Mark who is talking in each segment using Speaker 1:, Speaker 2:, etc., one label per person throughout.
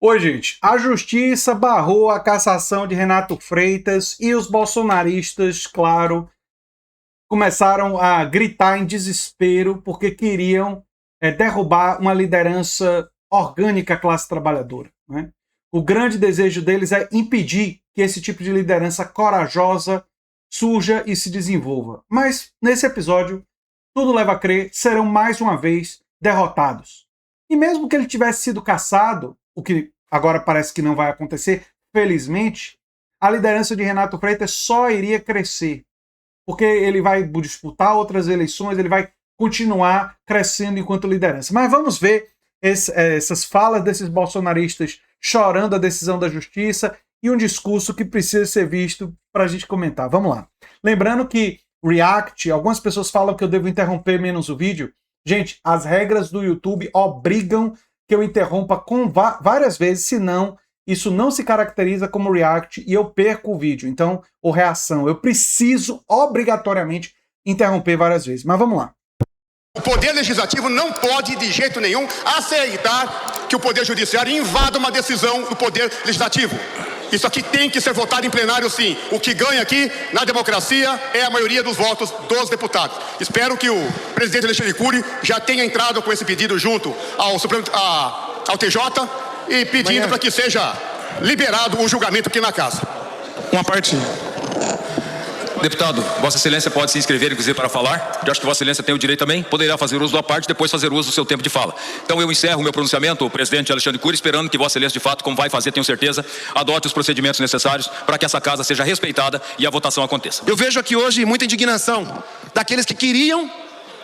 Speaker 1: Oi, gente. A justiça barrou a cassação de Renato Freitas e os bolsonaristas, claro, começaram a gritar em desespero porque queriam derrubar uma liderança orgânica à classe trabalhadora, né? O grande desejo deles é impedir que esse tipo de liderança corajosa surja e se desenvolva. Mas, nesse episódio, tudo leva a crer, serão mais uma vez derrotados. E mesmo que ele tivesse sido cassado, o que agora parece que não vai acontecer, felizmente, a liderança de Renato Freitas só iria crescer. Porque ele vai disputar outras eleições, ele vai continuar crescendo enquanto liderança. Mas vamos ver essas falas desses bolsonaristas chorando a decisão da justiça e um discurso que precisa ser visto para a gente comentar. Vamos lá. Lembrando que React, algumas pessoas falam que eu devo interromper menos o vídeo. Gente, as regras do YouTube obrigam que eu interrompa várias vezes, senão isso não se caracteriza como React e eu perco o vídeo. Então, ou reação, eu preciso obrigatoriamente interromper várias vezes. Mas vamos lá.
Speaker 2: O Poder Legislativo não pode, de jeito nenhum, aceitar que o Poder Judiciário invada uma decisão do Poder Legislativo. Isso aqui tem que ser votado em plenário, sim. O que ganha aqui, na democracia, é a maioria dos votos dos deputados. Espero que o presidente Alexandre Cury já tenha entrado com esse pedido junto ao TJ e pedindo para que seja liberado o julgamento aqui na casa.
Speaker 3: Uma parte. Deputado, Vossa Excelência pode se inscrever, inclusive, para falar. Eu acho que Vossa Excelência tem o direito também. Poderá fazer uso da parte e depois fazer uso do seu tempo de fala. Então eu encerro o meu pronunciamento, o presidente Alexandre Cury, esperando que Vossa Excelência, de fato, como vai fazer, tenho certeza, adote os procedimentos necessários para que essa casa seja respeitada e a votação aconteça.
Speaker 4: Eu vejo aqui hoje muita indignação daqueles que queriam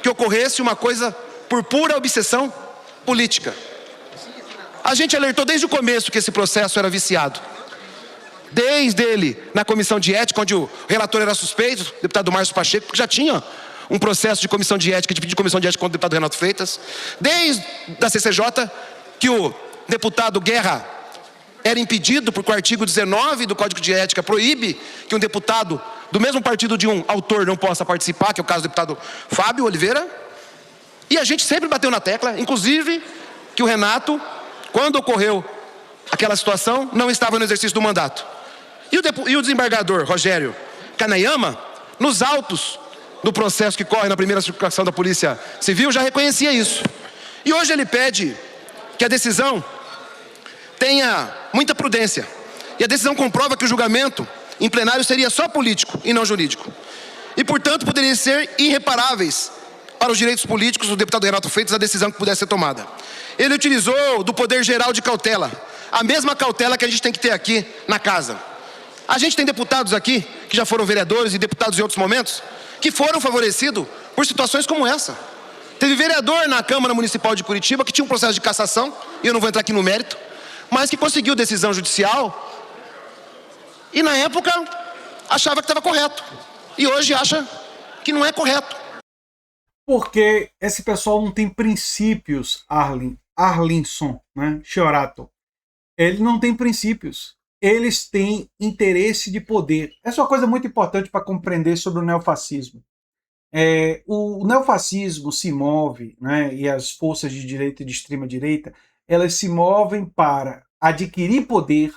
Speaker 4: que ocorresse uma coisa por pura obsessão política. A gente alertou desde o começo que esse processo era viciado. Desde ele, na comissão de ética, onde o relator era suspeito, o deputado Márcio Pacheco, porque já tinha um processo de comissão de ética, de pedir comissão de ética contra o deputado Renato Freitas. Desde da CCJ, que o deputado Guerra era impedido, porque o artigo 19 do Código de Ética proíbe que um deputado do mesmo partido de um autor não possa participar, que é o caso do deputado Fábio Oliveira. E a gente sempre bateu na tecla, inclusive, que o Renato, quando ocorreu aquela situação, não estava no exercício do mandato. E o desembargador Rogério Kanayama, nos autos do processo que corre na primeira circulação da Polícia Civil, já reconhecia isso. E hoje ele pede que a decisão tenha muita prudência. E a decisão comprova que o julgamento em plenário seria só político e não jurídico. E, portanto, poderia ser irreparáveis para os direitos políticos do deputado Renato Freitas a decisão que pudesse ser tomada. Ele utilizou do poder geral de cautela, a mesma cautela que a gente tem que ter aqui na casa. A gente tem deputados aqui, que já foram vereadores e deputados em outros momentos, que foram favorecidos por situações como essa. Teve vereador na Câmara Municipal de Curitiba que tinha um processo de cassação, e eu não vou entrar aqui no mérito, mas que conseguiu decisão judicial e na época achava que estava correto. E hoje acha que não é correto.
Speaker 1: Porque esse pessoal não tem princípios, Arlinson, né? Chiorato. Ele não tem princípios. Eles têm interesse de poder. Essa é uma coisa muito importante para compreender sobre o neofascismo. O neofascismo se move, né, e as forças de direita e de extrema-direita, elas se movem para adquirir poder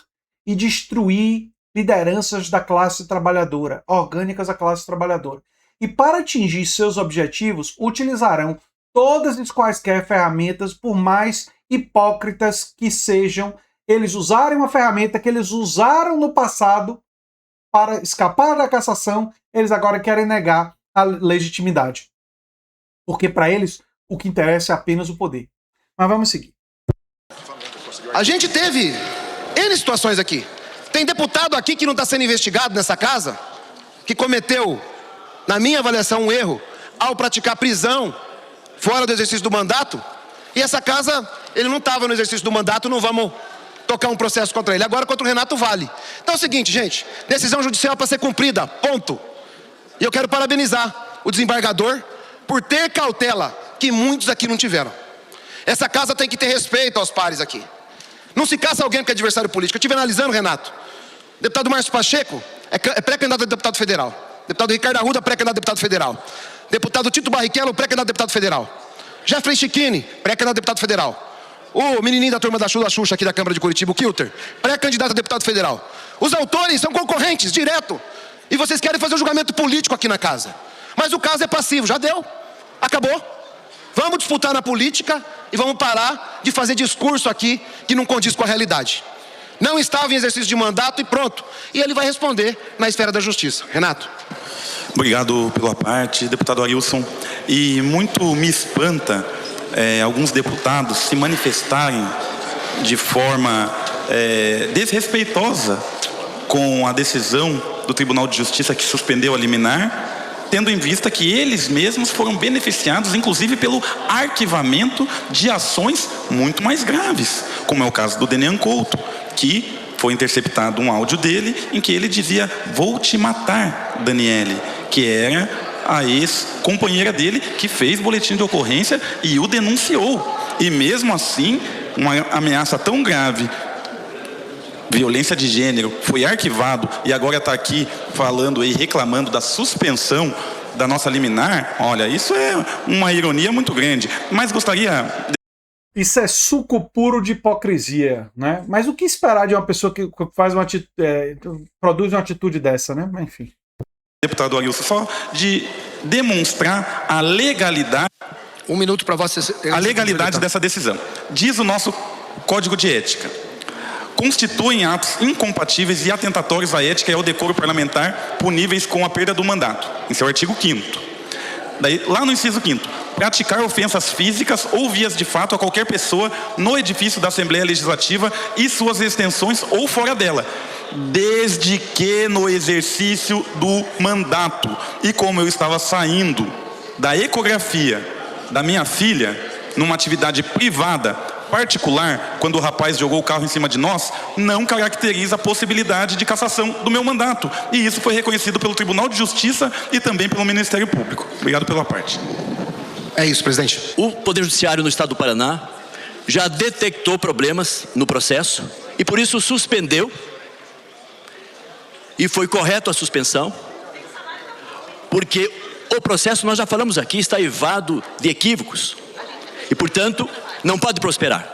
Speaker 1: e destruir lideranças da classe trabalhadora, orgânicas da classe trabalhadora. E para atingir seus objetivos, utilizarão todas as quaisquer ferramentas, por mais hipócritas que sejam, eles usarem uma ferramenta que eles usaram no passado para escapar da cassação, eles agora querem negar a legitimidade. Porque para eles o que interessa é apenas o poder. Mas vamos seguir.
Speaker 4: A gente teve N situações aqui. Tem deputado aqui que não está sendo investigado nessa casa, que cometeu, na minha avaliação, um erro ao praticar prisão fora do exercício do mandato. E essa casa, ele não estava no exercício do mandato, não vamos tocar um processo contra ele. Agora contra o Renato vale. Então é o seguinte, gente, decisão judicial para ser cumprida, ponto. E eu quero parabenizar o desembargador por ter cautela que muitos aqui não tiveram. Essa casa tem que ter respeito aos pares aqui. Não se caça alguém que é adversário político. Eu estive analisando, Renato. Deputado Márcio Pacheco é pré-candidato a deputado federal. Deputado Ricardo Arruda, pré-candidato a deputado federal. Deputado Tito Barrichello, pré-candidato a deputado federal. Jeffrey Chiquini, pré-candidato a deputado federal. o menininho da turma da Xuxa aqui da Câmara de Curitiba, o Kilter, pré-candidato a deputado federal. Os autores são concorrentes, direto. E vocês querem fazer um julgamento político aqui na casa. Mas o caso é passivo, já deu. Acabou. Vamos disputar na política e vamos parar de fazer discurso aqui que não condiz com a realidade. Não estava em exercício de mandato e pronto. E ele vai responder na esfera da justiça. Renato.
Speaker 5: Obrigado pela parte, deputado Arilson. E muito me espanta alguns deputados se manifestarem de forma desrespeitosa com a decisão do Tribunal de Justiça que suspendeu a liminar, tendo em vista que eles mesmos foram beneficiados, inclusive, pelo arquivamento de ações muito mais graves, como é o caso do Denian Couto, que foi interceptado um áudio dele em que ele dizia: "Vou te matar, Daniele", que era a ex-companheira dele que fez boletim de ocorrência e o denunciou. E mesmo assim, uma ameaça tão grave, violência de gênero, foi arquivado e agora está aqui falando e reclamando da suspensão da nossa liminar. Olha, isso é uma ironia muito grande. Mas gostaria...
Speaker 1: Isso é suco puro de hipocrisia, né? Mas o que esperar de uma pessoa que faz produz uma atitude dessa, né? Enfim.
Speaker 5: Deputado Arilson, só de demonstrar a legalidade...
Speaker 4: Um minuto para você.
Speaker 5: A legalidade dessa decisão. Diz o nosso Código de Ética: constituem atos incompatíveis e atentatórios à ética e ao decoro parlamentar, puníveis com a perda do mandato, em seu artigo 5º. Daí, lá no inciso 5º, praticar ofensas físicas ou vias de fato a qualquer pessoa no edifício da Assembleia Legislativa e suas extensões ou fora dela, desde que no exercício do mandato. E como eu estava saindo da ecografia da minha filha, numa atividade privada, particular, quando o rapaz jogou o carro em cima de nós, não caracteriza a possibilidade de cassação do meu mandato. E isso foi reconhecido pelo Tribunal de Justiça e também pelo Ministério Público. Obrigado pela parte.
Speaker 4: É isso, presidente.
Speaker 6: O Poder Judiciário no Estado do Paraná já detectou problemas no processo e por isso suspendeu, e foi correto a suspensão, porque o processo, nós já falamos aqui, está eivado de equívocos e, portanto, não pode prosperar.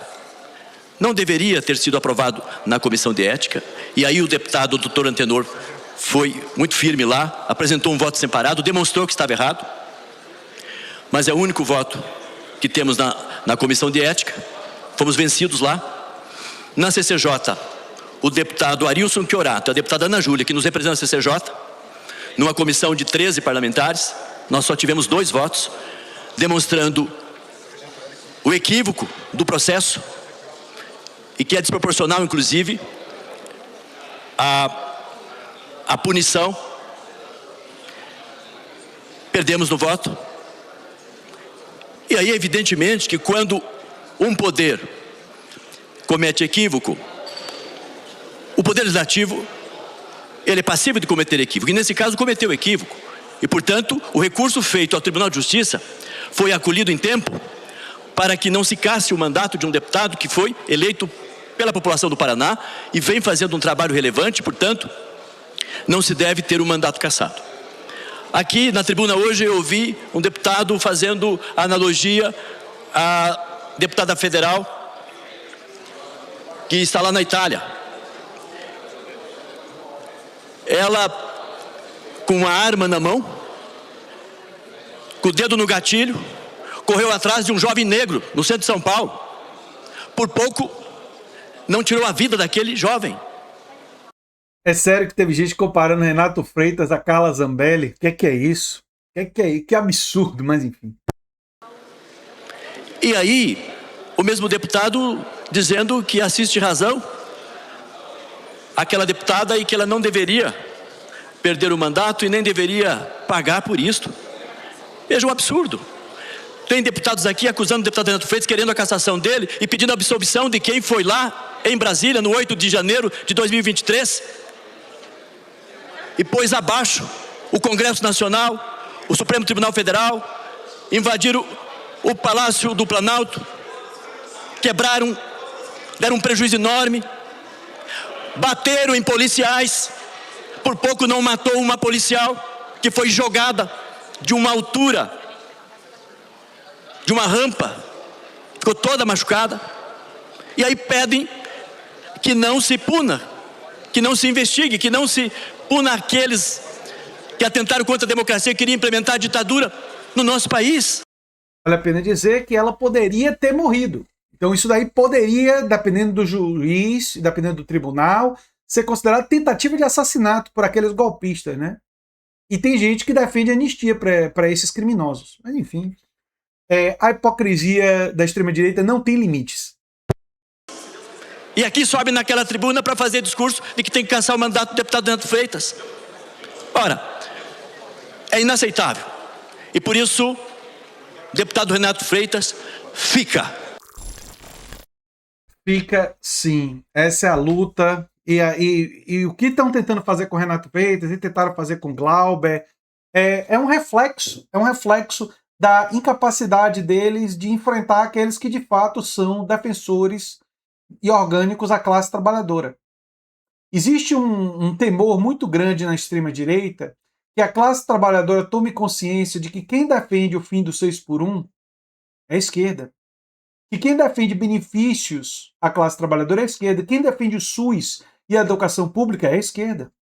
Speaker 6: Não deveria ter sido aprovado na Comissão de Ética, e aí o deputado Dr. Antenor foi muito firme lá, apresentou um voto separado, demonstrou que estava errado, mas é o único voto que temos na Comissão de Ética. Fomos vencidos lá. Na CCJ, o deputado Arilson Chiorato, a deputada Ana Júlia, que nos representa na CCJ, numa comissão de 13 parlamentares, nós só tivemos 2 votos, demonstrando o equívoco do processo e que é desproporcional, inclusive, a punição. Perdemos no voto. E aí, evidentemente, que quando um poder comete equívoco, o Poder Legislativo, ele é passível de cometer equívoco. E nesse caso cometeu equívoco. E, portanto, o recurso feito ao Tribunal de Justiça foi acolhido em tempo para que não se casse o mandato de um deputado que foi eleito pela população do Paraná e vem fazendo um trabalho relevante, portanto, não se deve ter o mandato cassado. Aqui na tribuna hoje eu ouvi um deputado fazendo analogia à deputada federal que está lá na Itália. Ela, com uma arma na mão, com o dedo no gatilho, correu atrás de um jovem negro no centro de São Paulo. Por pouco não tirou a vida daquele jovem.
Speaker 1: É sério que teve gente comparando Renato Freitas a Carla Zambelli? O que é isso? Que absurdo, mas enfim.
Speaker 6: E aí, o mesmo deputado dizendo que assiste razão àquela deputada e que ela não deveria perder o mandato e nem deveria pagar por isto. Veja um absurdo. Tem deputados aqui acusando o deputado Renato Freitas, querendo a cassação dele e pedindo a absolvição de quem foi lá em Brasília no 8 de janeiro de 2023 e pôs abaixo o Congresso Nacional, o Supremo Tribunal Federal, invadiram o Palácio do Planalto, quebraram, deram um prejuízo enorme, bateram em policiais, por pouco não matou uma policial que foi jogada de uma altura, de uma rampa, ficou toda machucada. E aí pedem que não se puna, que não se investigue, que não se puna aqueles que atentaram contra a democracia e queriam implementar a ditadura no nosso país.
Speaker 1: Vale a pena dizer que ela poderia ter morrido. Então isso daí poderia, dependendo do juiz, dependendo do tribunal, ser considerado tentativa de assassinato por aqueles golpistas, né? E tem gente que defende anistia para esses criminosos. Mas enfim, a hipocrisia da extrema-direita não tem limites.
Speaker 6: E aqui sobe naquela tribuna para fazer discurso de que tem que cassar o mandato do deputado Renato Freitas. Ora, é inaceitável. E por isso, o deputado Renato Freitas fica.
Speaker 1: Fica sim. Essa é a luta. E o que estão tentando fazer com o Renato Freitas e tentaram fazer com o Glauber é um reflexo da incapacidade deles de enfrentar aqueles que de fato são defensores e orgânicos à classe trabalhadora. Existe um temor muito grande na extrema-direita que a classe trabalhadora tome consciência de que quem defende o fim do 6 por 1 é a esquerda. Que quem defende benefícios à classe trabalhadora é a esquerda. Quem defende o SUS e a educação pública é a esquerda.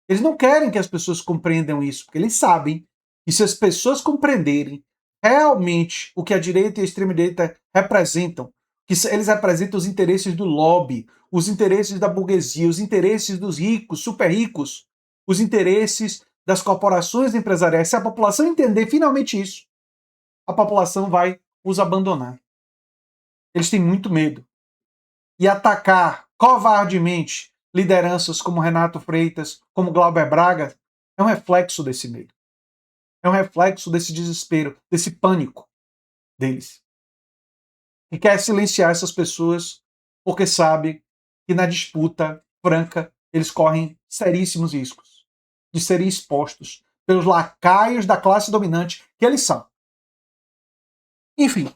Speaker 1: Eles não querem que as pessoas compreendam isso, porque eles sabem que se as pessoas compreenderem realmente o que a direita e a extrema-direita representam, que eles representam os interesses do lobby, os interesses da burguesia, os interesses dos ricos, super ricos, os interesses das corporações empresariais. Se a população entender finalmente isso, a população vai os abandonar. Eles têm muito medo. E atacar covardemente lideranças como Renato Freitas, como Glauber Braga, é um reflexo desse medo. É um reflexo desse desespero, desse pânico deles. E quer silenciar essas pessoas porque sabe que na disputa franca eles correm seríssimos riscos de serem expostos pelos lacaios da classe dominante que eles são. Enfim,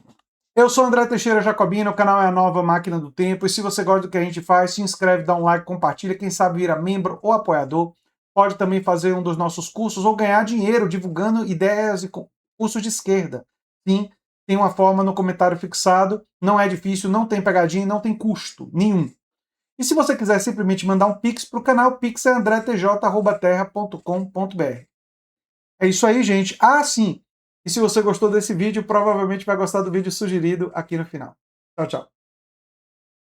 Speaker 1: eu sou André Teixeira Jacobino, o canal é a Nova Máquina do Tempo, e se você gosta do que a gente faz, se inscreve, dá um like, compartilha, quem sabe vira membro ou apoiador, pode também fazer um dos nossos cursos ou ganhar dinheiro divulgando ideias e cursos de esquerda. Sim, tem uma forma no comentário fixado, não é difícil, não tem pegadinha, não tem custo nenhum. E se você quiser simplesmente mandar um pix para o canal, o pix é andretj@terra.com.br. É isso aí, gente. Ah, sim! E se você gostou desse vídeo, provavelmente vai gostar do vídeo sugerido aqui no final. Tchau, tchau.